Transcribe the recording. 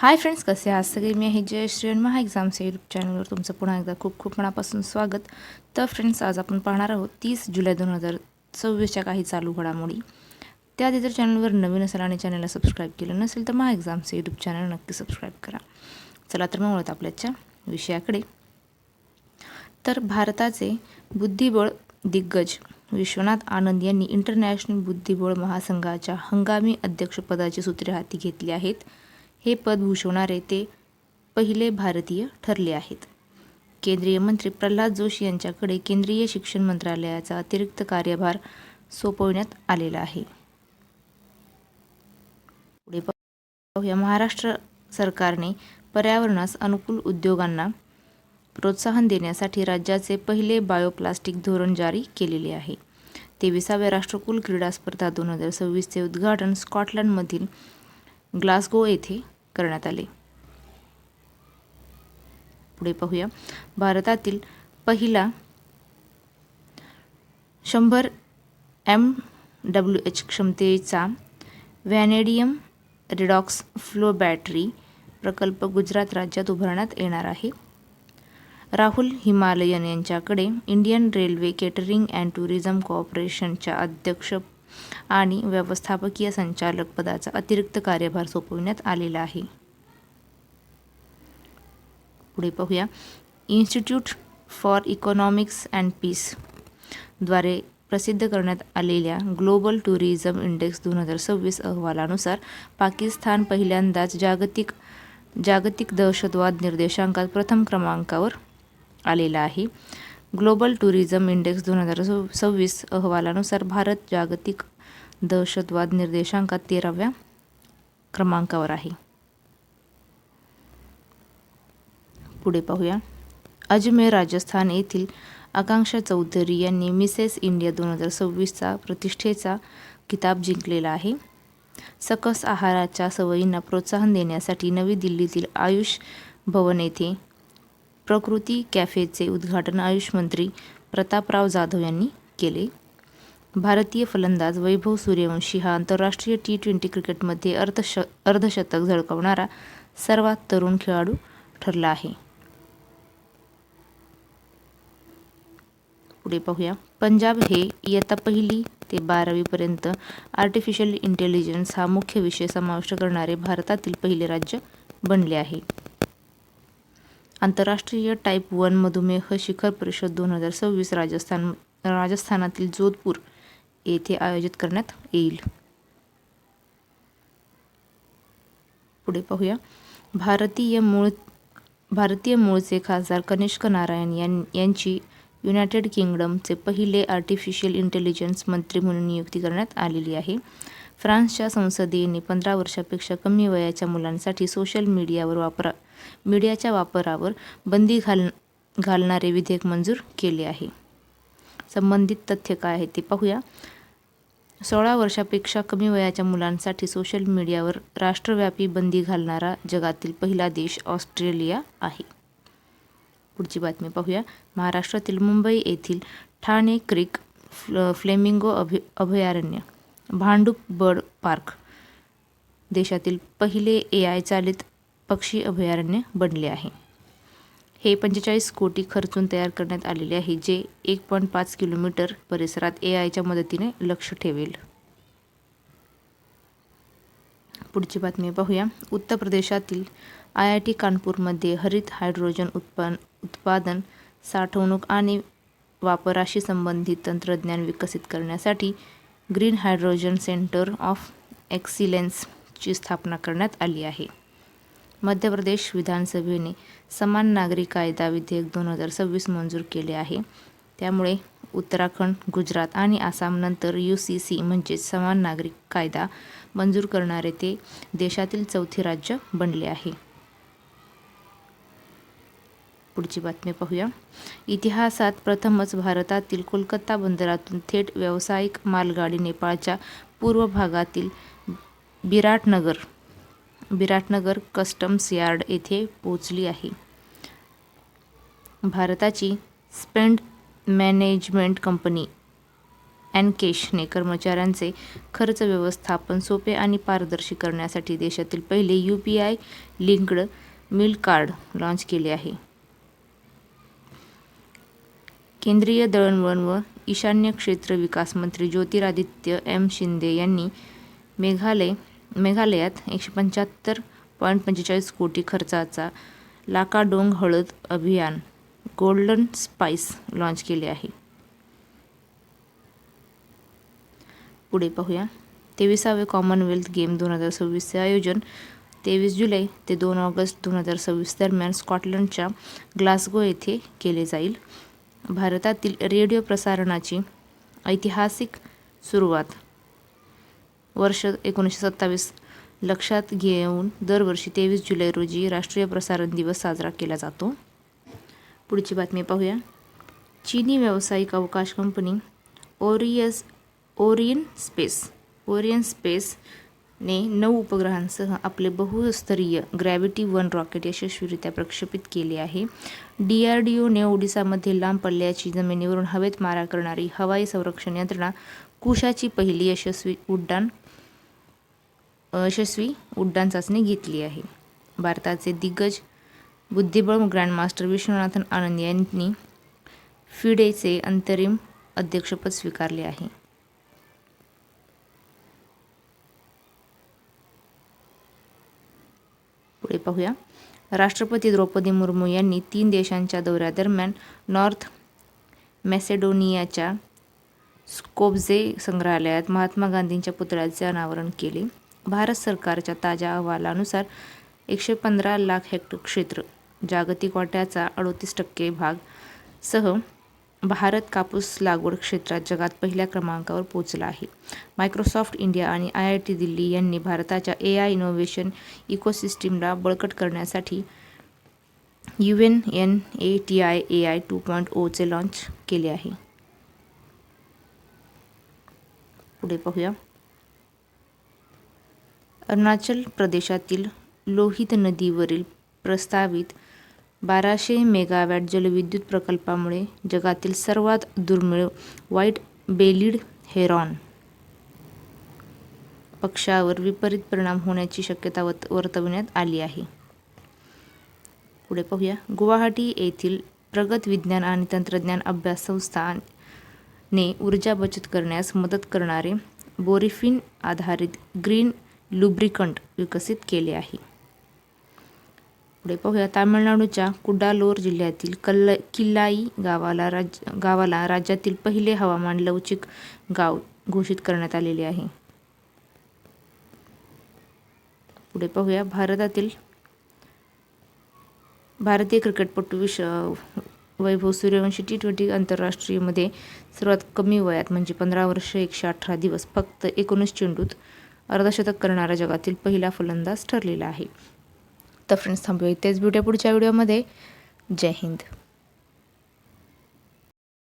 Hi friends, कसे आहात सगळे? मी आहे जयश्री आणि महा एक्झामच्या यूट्यूब चॅनलवर तुमचं पुन्हा एकदा खूप खूप मनापासून स्वागत. तर फ्रेंड्स, आज आपण पाहणार आहोत 30 जुलै 2026च्या काही चालू घडामोडी. त्याआधी जर चॅनलवर नवीन असाल आणि चॅनलला सबस्क्राईब केलं नसेल तर महा एक्झामचं यूट्यूब चॅनल नक्की सबस्क्राईब करा. चला तर मग वळत आपल्याच्या विषयाकडे. तर भारताचे बुद्धिबळ दिग्गज विश्वनाथ आनंद यांनी इंटरनॅशनल बुद्धिबळ महासंघाच्या हंगामी अध्यक्षपदाची सूत्रे हाती घेतली आहेत. हे पद भूषवणारे ते पहिले भारतीय ठरले आहेत. केंद्रीय मंत्री प्रल्हाद जोशी यांच्याकडे केंद्रीय शिक्षण मंत्रालयाचा अतिरिक्त कार्यभार सोपवण्यात आलेला आहे. पुढे पाहूया. महाराष्ट्र सरकारने पर्यावरणास अनुकूल उद्योगांना प्रोत्साहन देण्यासाठी राज्याचे पहिले बायोप्लास्टिक धोरण जारी केलेले आहे. 23व्या राष्ट्रकुल क्रीडा स्पर्धा 2026चे उद्घाटन स्कॉटलंडमधील ग्लासगो येथे करण्यात आले. पुढे पाहूया. भारतातील पहिला 100 MWH क्षमतेचा व्हॅनेडियम रिडॉक्स फ्लो बॅटरी प्रकल्प गुजरात राज्यात उभारण्यात येणार आहे. राहुल हिमालयन यांच्याकडे Indian railway catering and tourism कॉर्पोरेशनच्या अध्यक्ष आणि व्यवस्थापकीय संचालक पदाचा अतिरिक्त कार्यभार सोपविण्यात आलेला आहे. पुढे पाहूया. Institute for economics and peace द्वारे प्रसिद्ध करण्यात आलेल्या ग्लोबल टुरिझम इंडेक्स 2026 अहवालानुसार पाकिस्तान पहिल्यांदाच जागतिक दहशतवाद निर्देशांकात प्रथम क्रमांकावर आलेला आहे. ग्लोबल टुरिझम इंडेक्स 2026 अहवालानुसार भारत जागतिक दहशतवाद निर्देशांकात 13व्या क्रमांकावर आहे. पुढे पाहूया. अजमेर राजस्थान येथील आकांक्षा चौधरी यांनी मिसेस इंडिया 2026चा प्रतिष्ठेचा किताब जिंकलेला आहे. सकस आहाराच्या सवयींना प्रोत्साहन देण्यासाठी नवी दिल्लीतील आयुष भवन येथे प्रकृती कॅफेचे उद्घाटन आयुष मंत्री प्रतापराव जाधव यांनी केले. भारतीय फलंदाज वैभव सूर्यवंशी हा आंतरराष्ट्रीय T20 क्रिकेटमध्ये अर्धशतक झळकावणारा सर्वात तरुण खेळाडू ठरला आहे. पुढे पाहूया. पंजाब हे इयत्ता 1ली ते 12वी पर्यंत आर्टिफिशियल इंटेलिजन्स हा मुख्य विषय समाविष्ट करणारे भारतातील पहिले राज्य बनले आहे. आंतरराष्ट्रीय टाईप 1 मधुमेह शिखर परिषद 2026 राजस्थानातील जोधपूर येथे आयोजित करण्यात येईल. पुढे पाहूया. भारतीय मूळचे खासदार कनिष्क नारायण यांची युनायटेड किंगडमचे पहिले आर्टिफिशियल इंटेलिजन्स मंत्री म्हणून नियुक्ती करण्यात आलेली आहे. फ्रान्सच्या संसदेने 15 वर्षापेक्षा कमी वयाच्या मुलांसाठी सोशल मीडियाच्या वापरावर बंदी घालणारे विधेयक मंजूर केले आहे. संबंधित तथ्य काय आहे ते पाहूया. 16 वर्षापेक्षा कमी वयाच्या मुलांसाठी सोशल मीडियावर राष्ट्रव्यापी बंदी घालणारा जगातील पहिला देश ऑस्ट्रेलिया आहे. पुढची बातमी पाहूया. महाराष्ट्रातील मुंबई येथील ठाणे क्रीक फ्लेमिंगो अभयारण्य भांडूप बर्ड पार्क देशातील पहिले AI चालित पक्षी अभयारण्य बनले आहे. हे 45 कोटी खर्चून तयार करण्यात आलेले आहे, जे 1.5 किलोमीटर परिसरात AIच्या मदतीने लक्ष ठेवेल. पुढची बातमी पाहूया. उत्तर प्रदेशातील IIT कानपूरमध्ये हरित हायड्रोजन उत्पादन, साठवणूक आणि वापराशी संबंधित तंत्रज्ञान विकसित करण्यासाठी ग्रीन हायड्रोजन सेंटर ऑफ एक्सिलेन्सची स्थापना करण्यात आली आहे. मध्य प्रदेश विधानसभेने समान नागरी कायदा विधेयक 2026 मंजूर केले आहे. त्यामुळे उत्तराखंड, गुजरात आणि आसामनंतर UCC म्हणजेच समान नागरिक कायदा मंजूर करणारे ते देशातील 4थे राज्य बनले आहे. पुढची बातमी पाहूया. इतिहासात प्रथमच भारतातील कोलकाता बंदरातून थेट व्यावसायिक मालगाडी नेपाळच्या पूर्व भागातील बिराटनगर कस्टम्स यार्ड येथे पोहोचली आहे. भारताची स्पेंड मॅनेजमेंट कंपनी अॅनकेशने कर्मचाऱ्यांचे खर्च व्यवस्थापन सोपे आणि पारदर्शी करण्यासाठी देशातील पहिले UPI linked meal card launch केले आहे. केंद्रीय दळणवळण व ईशान्य क्षेत्र विकास मंत्री ज्योतिरादित्य शिंदे यांनी मेघालयात 175.45 कोटी खर्चाचा लाकाडोंग हळद अभियान गोल्डन स्पाइस लॉन्च केले आहे. पुढे पाहूया. 23वे कॉमनवेल्थ गेम 2026चे आयोजन 23 जुलै ते 2 ऑगस्ट 2026 दरम्यान स्कॉटलंडच्या ग्लासगो येथे केले जाईल. भारतातील रेडिओ प्रसारणाची ऐतिहासिक सुरुवात वर्ष 1927 लक्षात घेऊन दरवर्षी 23 जुलै रोजी राष्ट्रीय प्रसारण दिवस साजरा केला जातो. पुढची बातमी पाहूया. चीनी व्यावसायिक अवकाश कंपनी ओरियन स्पेसने 9 उपग्रहांसह आपले बहुस्तरीय ग्रॅव्हिटी 1 रॉकेट यशस्वीरित्या प्रक्षेपित केले आहे. DRDOने ओडिसामध्ये लांब पल्ल्याची जमिनीवरून हवेत मारा करणारी हवाई संरक्षण यंत्रणा कुशाची पहिली यशस्वी उड्डाण चाचणी घेतली आहे. भारताचे दिग्गज बुद्धिबळ ग्रँडमास्टर विश्वनाथन आनंद यांनी फिडेचे अंतरिम अध्यक्षपद स्वीकारले आहे. पुढे पाहूया. राष्ट्रपती द्रौपदी मुर्मू यांनी 3 देशांच्या दौऱ्यादरम्यान नॉर्थ मॅसेडोनियाच्या स्कोप्जे संग्रहालयात महात्मा गांधींच्या पुतळ्याचे अनावरण केले. भारत सरकारच्या ताज्या अहवालानुसार 115 लाख हेक्टर क्षेत्र, जागतिक वाट्याचा 38% भाग सह भारत कापूस लागवड क्षेत्रात जगात पहिल्या क्रमांकावर पोहोचला आहे. मायक्रोसॉफ्ट इंडिया आणि IIT दिल्ली यांनी भारताच्या AI इनोव्हेशन इकोसिस्टीमला बळकट करण्यासाठी UNNATI AI 2.0 चे लॉन्च केले आहे. पुढे पाहूया. अरुणाचल प्रदेशातील लोहित नदीवरील प्रस्तावित 1200 मेगावॅट जलविद्युत प्रकल्पामुळे जगातील सर्वात दुर्मिळ व्हाईट बेलिड हेरॉन पक्ष्यावर विपरीत परिणाम होण्याची शक्यता वर्तवण्यात आली आहे. पुढे पाहूया. गुवाहाटी येथील प्रगत विज्ञान आणि तंत्रज्ञान अभ्यास संस्थाने ऊर्जा बचत करण्यास मदत करणारे बोरिफिन आधारित ग्रीन लुब्रिकंट विकसित केले आहे. पुढे पाहूया. तामिळनाडूच्या कुडालोर जिल्ह्यातील किल्लाई गावाला राज्यातील पहिले हवामान लवचिक गाव घोषित करण्यात आलेले आहे. पुढे पाहूया. भारतीय क्रिकेटपटू वैभव सूर्यवंशी T20 आंतरराष्ट्रीयमध्ये सर्वात कमी वयात म्हणजे 15 वर्ष 118 दिवस फक्त 19 चेंडूत अर्धशतक करणारा जगातील पहिला फलंदाज ठरलेला आहे. तर फ्रेंड्स, थांबूया इथेच. भेटूया पुढच्या व्हिडिओमध्ये. जय हिंद.